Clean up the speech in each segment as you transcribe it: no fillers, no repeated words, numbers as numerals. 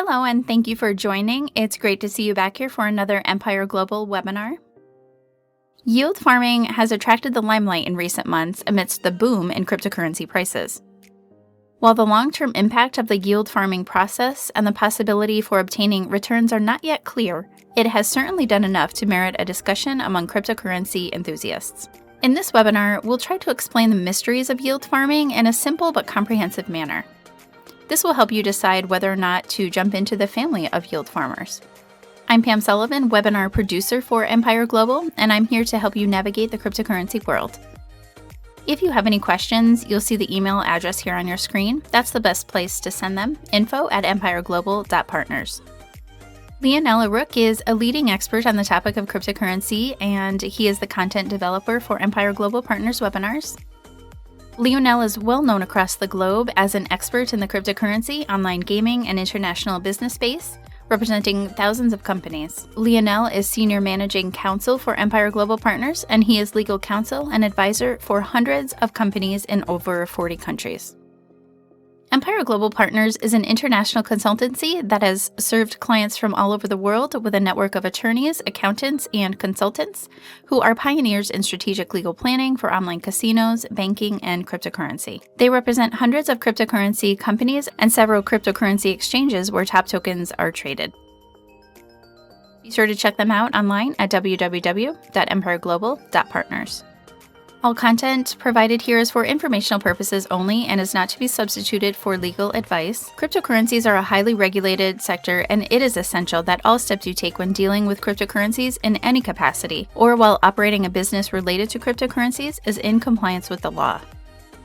Hello, and thank you for joining. It's great to see you back here for another Empire Global webinar. Yield farming has attracted the limelight in recent months amidst the boom in cryptocurrency prices. While the long-term impact of the yield farming process and the possibility for obtaining returns are not yet clear, it has certainly done enough to merit a discussion among cryptocurrency enthusiasts. In this webinar, we'll try to explain the mysteries of yield farming in a simple but comprehensive manner. This will help you decide whether or not to jump into the family of yield farmers. I'm Pam Sullivan, webinar producer for Empire Global, and I'm here to help you navigate the cryptocurrency world. If you have any questions, you'll see the email address here on your screen. That's the best place to send them, info@empireglobal.partners. Leonel Aruc is a leading expert on the topic of cryptocurrency, and he is the content developer for Empire Global Partners webinars. Leonel is well known across the globe as an expert in the cryptocurrency, online gaming, and international business space, representing thousands of companies. Leonel is Senior Managing Counsel for Empire Global Partners, and he is legal counsel and advisor for hundreds of companies in over 40 countries. Empire Global Partners is an international consultancy that has served clients from all over the world with a network of attorneys, accountants, and consultants who are pioneers in strategic legal planning for online casinos, banking, and cryptocurrency. They represent hundreds of cryptocurrency companies and several cryptocurrency exchanges where top tokens are traded. Be sure to check them out online at www.empireglobal.partners. All content provided here is for informational purposes only and is not to be substituted for legal advice. Cryptocurrencies are a highly regulated sector, and it is essential that all steps you take when dealing with cryptocurrencies in any capacity or while operating a business related to cryptocurrencies is in compliance with the law.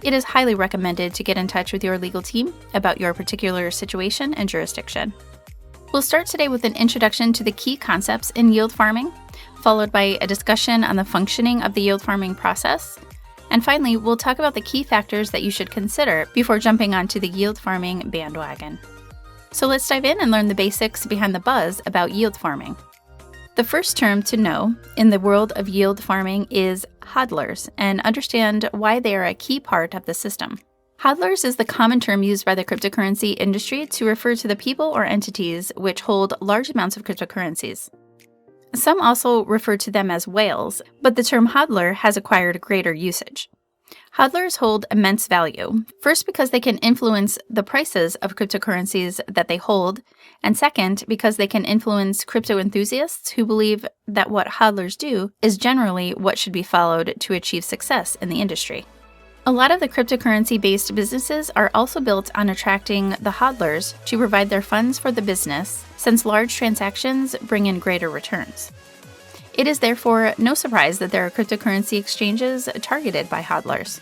It is highly recommended to get in touch with your legal team about your particular situation and jurisdiction. We'll start today with an introduction to the key concepts in yield farming, followed by a discussion on the functioning of the yield farming process. And finally, we'll talk about the key factors that you should consider before jumping onto the yield farming bandwagon. So let's dive in and learn the basics behind the buzz about yield farming. The first term to know in the world of yield farming is hodlers, and understand why they are a key part of the system. Hodlers is the common term used by the cryptocurrency industry to refer to the people or entities which hold large amounts of cryptocurrencies. Some also refer to them as whales, but the term hodler has acquired greater usage. Hodlers hold immense value, first because they can influence the prices of cryptocurrencies that they hold, and second because they can influence crypto enthusiasts who believe that what hodlers do is generally what should be followed to achieve success in the industry. A lot of the cryptocurrency-based businesses are also built on attracting the hodlers to provide their funds for the business, since large transactions bring in greater returns. It is therefore no surprise that there are cryptocurrency exchanges targeted by hodlers.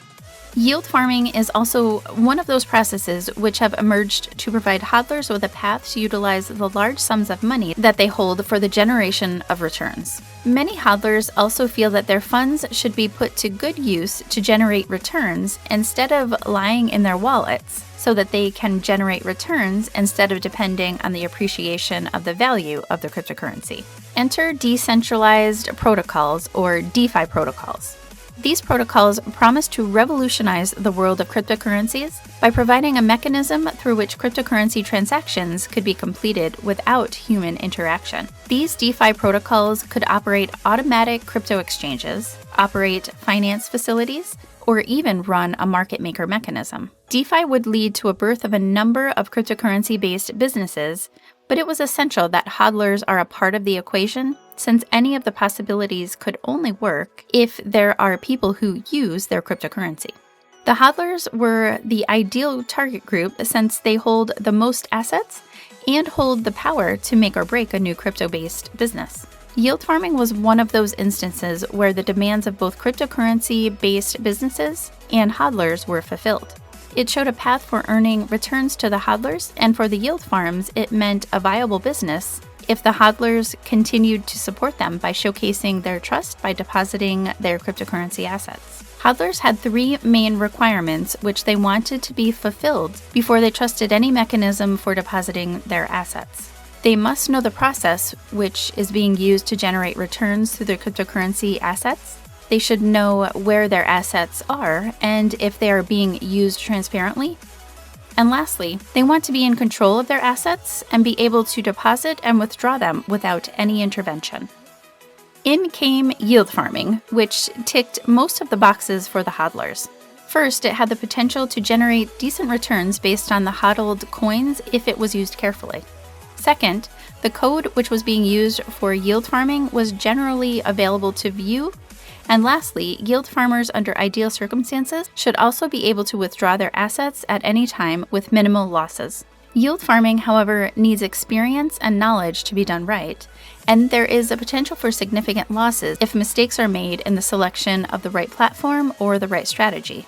Yield farming is also one of those processes which have emerged to provide hodlers with a path to utilize the large sums of money that they hold for the generation of returns. Many hodlers also feel that their funds should be put to good use to generate returns instead of lying in their wallets, so that they can generate returns instead of depending on the appreciation of the value of the cryptocurrency. Enter decentralized protocols, or DeFi protocols. These protocols promise to revolutionize the world of cryptocurrencies by providing a mechanism through which cryptocurrency transactions could be completed without human interaction. These DeFi protocols could operate automatic crypto exchanges, operate finance facilities, or even run a market maker mechanism. DeFi would lead to a birth of a number of cryptocurrency-based businesses, but it was essential that hodlers are a part of the equation, since any of the possibilities could only work if there are people who use their cryptocurrency. The hodlers were the ideal target group since they hold the most assets and hold the power to make or break a new crypto-based business. Yield farming was one of those instances where the demands of both cryptocurrency-based businesses and hodlers were fulfilled. It showed a path for earning returns to the hodlers, and for the yield farms, it meant a viable business if the hodlers continued to support them by showcasing their trust by depositing their cryptocurrency assets. Hodlers had three main requirements which they wanted to be fulfilled before they trusted any mechanism for depositing their assets. They must know the process which is being used to generate returns through their cryptocurrency assets. They should know where their assets are and if they are being used transparently. And lastly, they want to be in control of their assets and be able to deposit and withdraw them without any intervention. In came yield farming, which ticked most of the boxes for the hodlers. First, it had the potential to generate decent returns based on the hodled coins if it was used carefully. Second, the code which was being used for yield farming was generally available to view. And lastly, yield farmers under ideal circumstances should also be able to withdraw their assets at any time with minimal losses. Yield farming, however, needs experience and knowledge to be done right, and there is a potential for significant losses if mistakes are made in the selection of the right platform or the right strategy.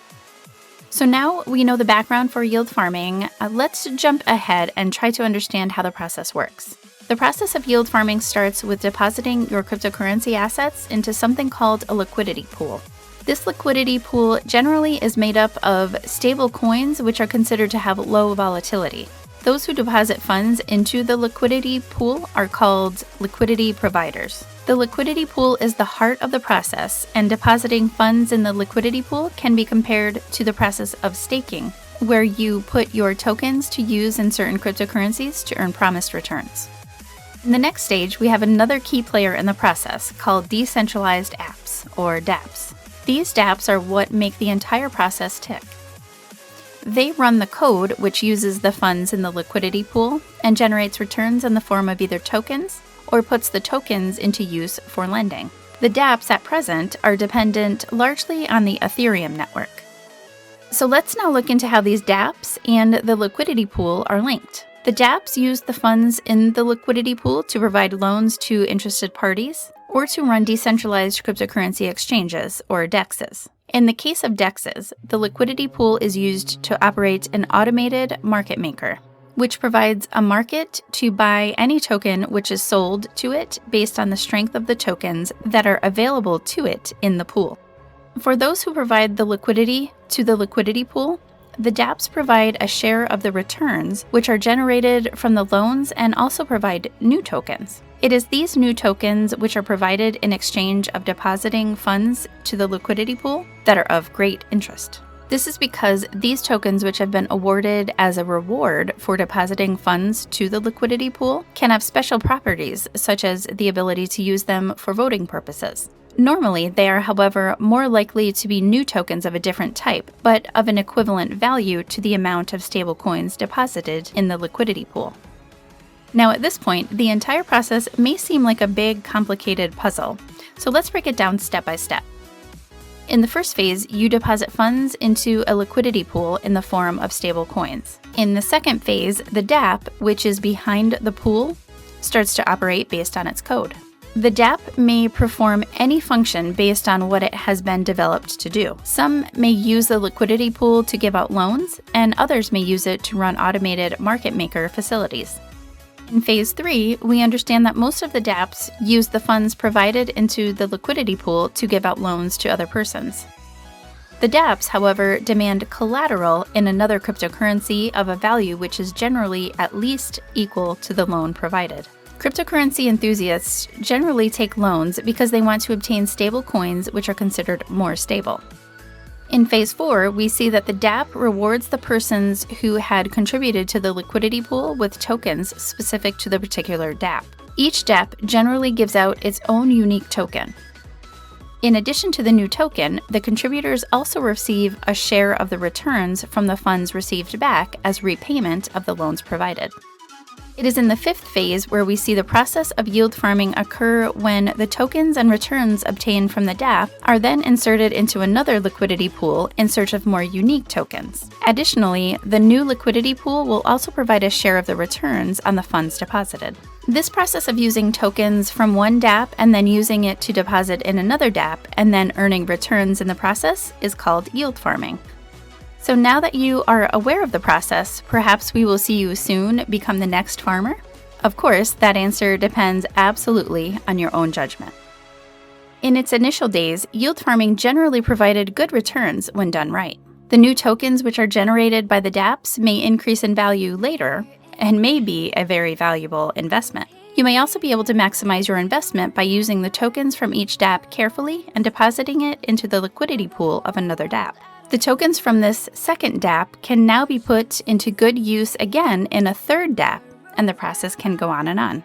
So now we know the background for yield farming, let's jump ahead and try to understand how the process works. The process of yield farming starts with depositing your cryptocurrency assets into something called a liquidity pool. This liquidity pool generally is made up of stable coins which are considered to have low volatility. Those who deposit funds into the liquidity pool are called liquidity providers. The liquidity pool is the heart of the process, and depositing funds in the liquidity pool can be compared to the process of staking, where you put your tokens to use in certain cryptocurrencies to earn promised returns. In the next stage, we have another key player in the process called decentralized apps, or dApps. These dApps are what make the entire process tick. They run the code which uses the funds in the liquidity pool and generates returns in the form of either tokens or puts the tokens into use for lending. The dApps at present are dependent largely on the Ethereum network. So let's now look into how these dApps and the liquidity pool are linked. The dApps use the funds in the liquidity pool to provide loans to interested parties or to run decentralized cryptocurrency exchanges, or DEXs. In the case of DEXs, the liquidity pool is used to operate an automated market maker, which provides a market to buy any token which is sold to it based on the strength of the tokens that are available to it in the pool. For those who provide the liquidity to the liquidity pool, the dApps provide a share of the returns which are generated from the loans and also provide new tokens. It is these new tokens which are provided in exchange of depositing funds to the liquidity pool that are of great interest. This is because these tokens which have been awarded as a reward for depositing funds to the liquidity pool can have special properties, such as the ability to use them for voting purposes. Normally, they are, however, more likely to be new tokens of a different type, but of an equivalent value to the amount of stable coins deposited in the liquidity pool. Now, at this point, the entire process may seem like a big, complicated puzzle, so let's break it down step by step. In the first phase, you deposit funds into a liquidity pool in the form of stable coins. In the second phase, the dApp, which is behind the pool, starts to operate based on its code. The dApp may perform any function based on what it has been developed to do. Some may use the liquidity pool to give out loans, and others may use it to run automated market maker facilities. In Phase 3, we understand that most of the dApps use the funds provided into the liquidity pool to give out loans to other persons. The dApps, however, demand collateral in another cryptocurrency of a value which is generally at least equal to the loan provided. Cryptocurrency enthusiasts generally take loans because they want to obtain stable coins which are considered more stable. In Phase 4, we see that the dApp rewards the persons who had contributed to the liquidity pool with tokens specific to the particular dApp. Each dApp generally gives out its own unique token. In addition to the new token, the contributors also receive a share of the returns from the funds received back as repayment of the loans provided. It is in the fifth phase where we see the process of yield farming occur when the tokens and returns obtained from the dApp are then inserted into another liquidity pool in search of more unique tokens. Additionally, the new liquidity pool will also provide a share of the returns on the funds deposited. This process of using tokens from one dApp and then using it to deposit in another dApp and then earning returns in the process is called yield farming. So now that you are aware of the process, perhaps we will see you soon become the next farmer? Of course, that answer depends absolutely on your own judgment. In its initial days, yield farming generally provided good returns when done right. The new tokens which are generated by the dApps may increase in value later and may be a very valuable investment. You may also be able to maximize your investment by using the tokens from each dApp carefully and depositing it into the liquidity pool of another dApp. The tokens from this second DApp can now be put into good use again in a third DApp, and the process can go on and on.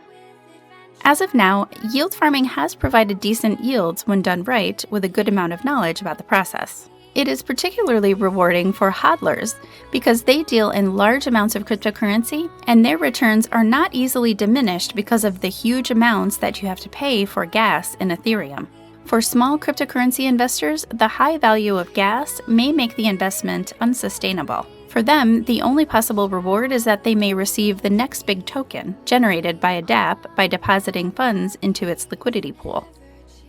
As of now, yield farming has provided decent yields when done right with a good amount of knowledge about the process. It is particularly rewarding for hodlers because they deal in large amounts of cryptocurrency and their returns are not easily diminished because of the huge amounts that you have to pay for gas in Ethereum. For small cryptocurrency investors, the high value of gas may make the investment unsustainable. For them, the only possible reward is that they may receive the next big token generated by a DApp by depositing funds into its liquidity pool.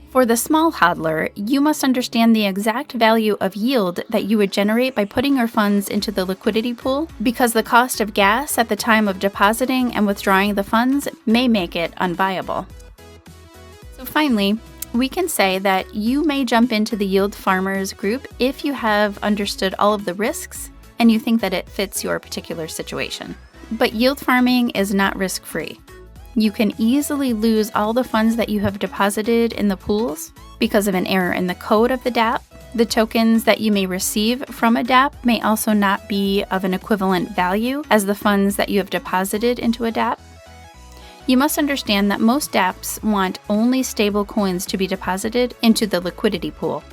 For the small hodler, you must understand the exact value of yield that you would generate by putting your funds into the liquidity pool, because the cost of gas at the time of depositing and withdrawing the funds may make it unviable. So finally, we can say that you may jump into the Yield Farmers group if you have understood all of the risks and you think that it fits your particular situation. But yield farming is not risk-free. You can easily lose all the funds that you have deposited in the pools because of an error in the code of the DApp. The tokens that you may receive from a DApp may also not be of an equivalent value as the funds that you have deposited into a DApp. You must understand that most dApps want only stable coins to be deposited into the liquidity pool.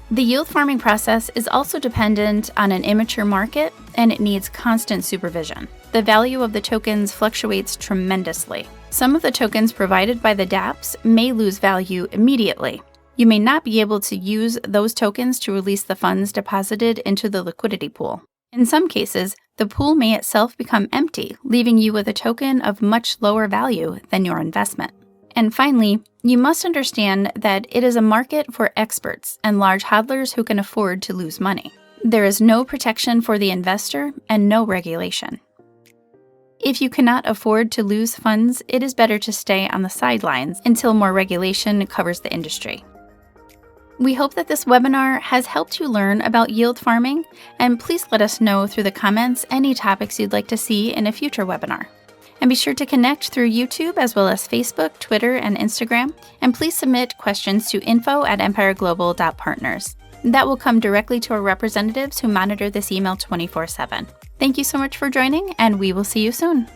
The yield farming process is also dependent on an immature market, and it needs constant supervision. The value of the tokens fluctuates tremendously. Some of the tokens provided by the dApps may lose value immediately. You may not be able to use those tokens to release the funds deposited into the liquidity pool. In some cases, the pool may itself become empty, leaving you with a token of much lower value than your investment. And finally, you must understand that it is a market for experts and large hodlers who can afford to lose money. There is no protection for the investor and no regulation. If you cannot afford to lose funds, it is better to stay on the sidelines until more regulation covers the industry. We hope that this webinar has helped you learn about yield farming, and please let us know through the comments any topics you'd like to see in a future webinar. And be sure to connect through YouTube as well as Facebook, Twitter, and Instagram, and please submit questions to info@empireglobal.partners. That will come directly to our representatives who monitor this email 24/7. Thank you so much for joining, and we will see you soon.